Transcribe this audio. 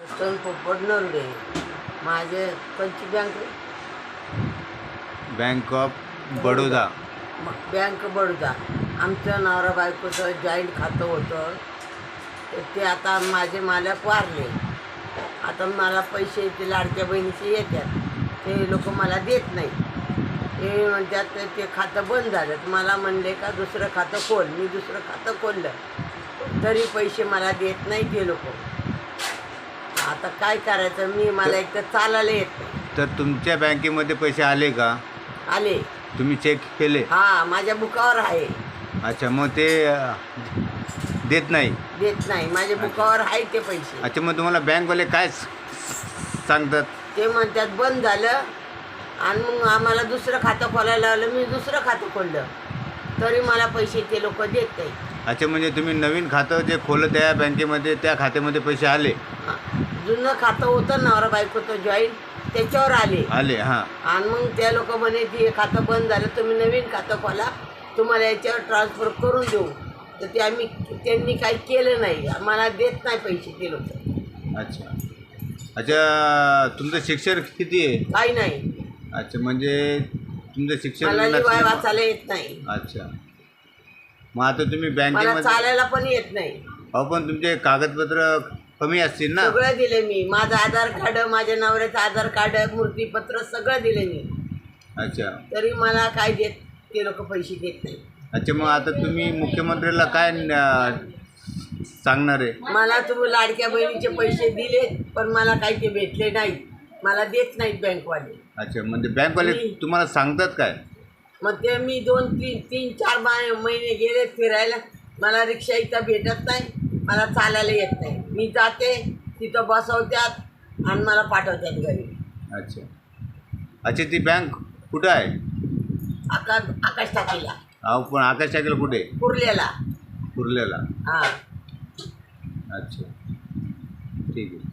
Stone पोपट नरडे. माझे कोणची bank? Bank of Baroda. Bank Baroda. आमचं नवरा बायकोचं जॉईंट खातं होतं, तर ते आता माझे मालक वारले. आता मला पैसे ते लाडक्या बहिणीचे येतात, ते लोक मला देत नाही. ते म्हणतात ते खातं बंद झालं. तर मला म्हणले का दुसरं खातं खोल. मी दुसरं खातं खोललं, तरी पैसे मला देत नाही ते लोक. आता काय करायचं? मला एक तर चालायला येत नाही. तर तुमच्या बँकेमध्ये पैसे आले का? आले. तुम्ही चेक केले? हां, माझ्या बुकावर आहे. अच्छा, मग ते देत नाही? देत नाही. माझ्या बुकावर आहे ते पैसे. अच्छा, मग तुम्हाला बँकवाले काय सांगतात? ते म्हणतात बंद झालं, आणि मग आम्हाला दुसरं खातं खोलायला लावलं. मी दुसरं खातं खोललं, तरी मला पैसे ते लोक देत नाही. अच्छा, म्हणजे तुम्ही नवीन खातं जे खोललं त्या बँकेमध्ये, त्या खात्यामध्ये पैसे आले? जुनं खातं होतं नवरा बायकोचं जॉईंट, त्याच्यावर आले. हां. आणि मग त्या लोक म्हणे की हे खातं बंद झालं, तुम्ही नवीन खातं खोला, तुम्हाला याच्यावर ट्रान्सफर करून देऊ. तर ते त्यांनी काही केलं नाही. मला देत नाही पैसे ते लोक. अच्छा अच्छा, तुमचं शिक्षण किती आहे? काही नाही. अच्छा, म्हणजे तुमचं शिक्षण मला लिवाय वाचायला येत नाही. अच्छा, मग आता तुम्ही मला बँकेमध्ये चालायला पण येत नाही. अहो, पण तुमचे कागदपत्र कमी असतील ना? सगळं दिले मी. माझं आधार कार्ड, माझ्या नवऱ्याचं आधार कार्ड, मूर्तीपत्र सगळं दिले मी. अच्छा. तरी मला काय देत ते लोक पैसे देत नाही. अच्छा, मग आता तुम्ही मुख्यमंत्र्याला काय सांगणार आहे? मला तुम्ही लाडक्या बहिणीचे पैसे दिले, पण मला काही ते भेटले नाहीत. मला देत नाहीत बँकवाले. अच्छा, म्हणजे बँकवाले तुम्हाला सांगतात काय? मग ते मी 2-3-4 महिने गेले फिरायला. मला रिक्षा इथं भेटत नाही, मला चालायला येत नाही. मी जाते तिथं बसवतात आणि मला पाठवतात घरी. अच्छा अच्छा, ती बँक कुठं आहे? आकाश टाकीला. अहो, पण आकाश टाकेल कुठे? कुर्ल्याला. कुर्ल्याला. हां. अच्छा, ठीक आहे.